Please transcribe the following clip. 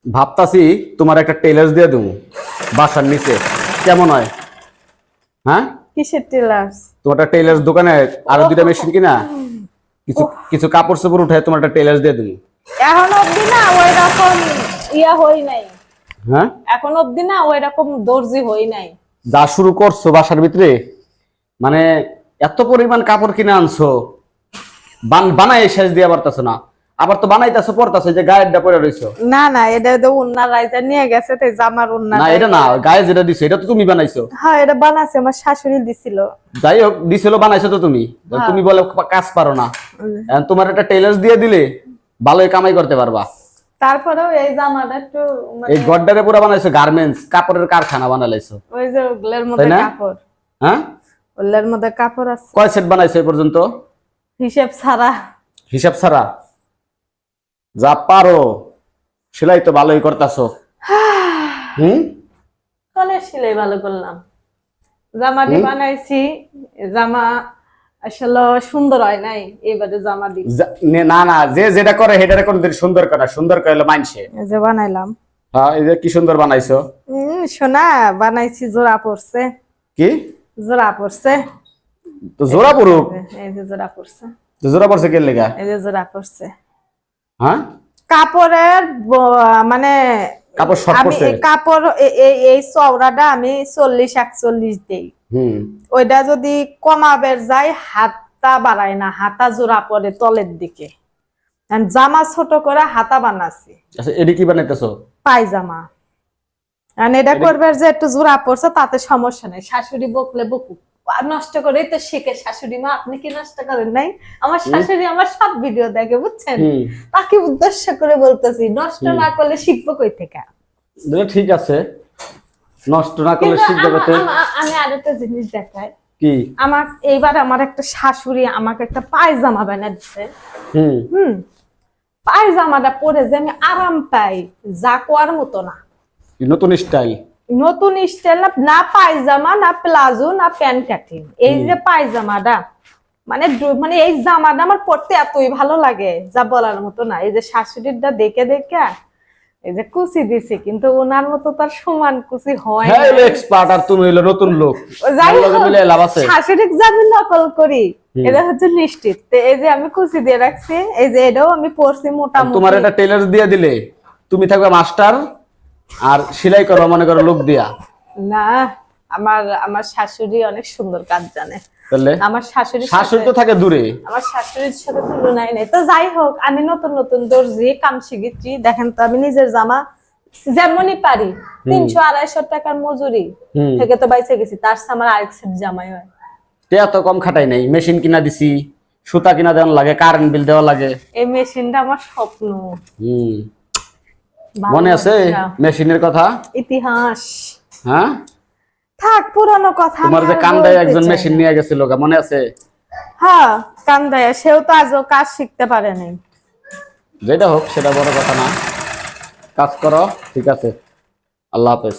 ভাবতাছি তোমার একটা টেলার্স দিয়ে দেবো বাসার নিচে, কেমন হয়? হ্যাঁ, কিসের টেলার্স? তোমার একটা টেলার্স দোকানে আরো দুইটা মেশিন কিনা কিছু কিছু কাপড় চোপড় উঠে তোমার একটা টেলার্স দিয়ে দেবো। এখন অবধি না ওই রকম ইয়া হই নাই। হ্যাঁ, এখন অবধি না ওই রকম দর্জি হই নাই। যা শুরু করছো বাসার ভিতরে, মানে এত পরিমাণ কাপড় কিনে আনছো, বানাই শেষ দিয়ে পারতাছো না, আবার তো বানাইতেছো পড়তাছো, যে গায়েরটা পরে রইছো। না না, এটা তো উন্না রাইজা নিয়ে গেছে, তাই জামার উন্না না এটা না, গায়ে যেটা দিছো এটা তো তুমি বানাইছো। হ্যাঁ, এটা বানাইছে আমার শাশুড়ি দিছিল। যাই হোক, দিছিল, বানাইছো তো তুমি। তুমি বলে কাজ পারো না, এখন তোমার একটা টেলার্স দিয়ে দিলে ভালোই কামাই করতে পারবা। তারপরেও এই জামাটা একটু এই গড্ডারে পুরো বানাইছো গার্মেন্টস, কাপড়ের কারখানা বানাইছো। ওই যে ওগুলোর মধ্যে কাপড়, হ্যাঁ ওগুলোর মধ্যে কাপড় আছে। কয় সেট বানাইছো এই পর্যন্ত? হিসাব ছাড়া। হিসাব ছাড়া? যা পারো সেলাই তো ভালোই করতাছো। কোনে সেলাই ভালো করলাম, জামাটি বানাইছি, জামা আসলে সুন্দর হয় নাই, এবারে জামা দি না না, যে যেটা করে সেটা কোনদিন সুন্দর করে, সুন্দর করে মানছে। এই যে বানাইলাম। হ্যাঁ, এই যে কি সুন্দর বানাইছো। সোনা বানাইছি, জোড়া পড়ছে। কি জোড়া পড়ছে? তো জোড়া পড়ুক। এই যে জোড়া পড়ছে। তো জোড়া পড়ছে কে লেগা? এই যে জোড়া পড়ছে। হ্যাঁ, কাপড়ের মানে কাপড় শর্ট পড়ছে। কাপড় এই চওড়াটা আমি 40-41 দেই। ওইটা যদি কমাবে যায় হাতটা বাড়ায় না, হাতা জোড়া পড়ে তলের দিকে। জামা ছোট করে হাতা বানাচ্ছি। আচ্ছা, এডি কি বানাইতেছো? পায়জামা। আর এটা করবে যে একটু জোড়া পড়ছে তাতে সমস্যা নেই, শাশুড়ি বকলে বকুক, নষ্ট করে তো শিখে। শাশুড়ি মা আপনি কি নষ্ট করেন নাই? আমার শাশুড়ি আমার সব ভিডিও দেখে, বুঝছেন? তাকে উদ্দেশ্য করে বলতেছি, নষ্ট না করলে শিখবো কই থেকে? ঠিক আছে, নষ্ট না করলে শিখবে কত। আমি আরেকটা জিনিস দেখাই। কি? আমার এইবার আমার একটা শাশুড়ি আমাকে একটা পায়জামা বানিয়ে দিচ্ছে। পায়জামাটা পরে যে আমি আরাম পাই, যা কোয়ার মতো না। নতুন স্টাইল? নতুন স্টাইল না, পায়জামা না প্লাজো না প্যান্ট কাটিং, এই যে পায়জামাটা মানে মানে এই জামাটা আমার পরতে এতই ভালো লাগে যা বলার মতো না। এই যে শাশুড়িটা দেখে দেখে এই যে কুচি দিছি, কিন্তু ওনার মতো তার সমান কুচি হয় না। হ্যাঁ, এক্সপার্ট, আর তুমি হইলো নতুন লোক। শাশুড়িকে যাবে নকল করি, এটা হচ্ছে নিশ্চিত। এই যে আমি কুচি দিয়ে রাখছি, এই যে এটাও আমি পরছি মোটামুটি। তোমার একটা টেলার দিয়ে দিলে তুমি থাকবে মাস্টার, আর সেলাই করবা মনে করো লোক দিয়া। না, আমার শাশুড়ি অনেক সুন্দর কাজ জানে। আমার শাশুড়ি তো থাকে দূরে, আমার শাশুড়ির সাথে তুলনায় নেই। তো যাই হোক, আমি নতুন নতুন দর্জি কাম শিখেছি। দেখেন তো, আমি নিজের জামা যেমনই পারি 300-250 টাকার মজুরি থেকে তো বাইচে গেছি, তার সাথে আমার আরেক সেট জামাই হয়। এত কম খাটাই নাই, মেশিন কিনা দিছি, সুতা কিনা দেওয়া লাগে, কারেন্ট বিল দেওয়া লাগে। এই মেশিনটা আমার স্বপ্ন। মনে আছে মেশিনের কথা? ইতিহাস। হ্যাঁ, থাক পুরানো কথা। তোমার যে কান্দায় একজন মেশিন নিয়ে গেছিল, মনে আছে? হ্যাঁ, কান্দায়, সেও তো আজও কাজ শিখতে পারে নাই। যেটা হোক সেটা বড় কথা না, কাজ করো, ঠিক আছে। আল্লাহ হাফেজ।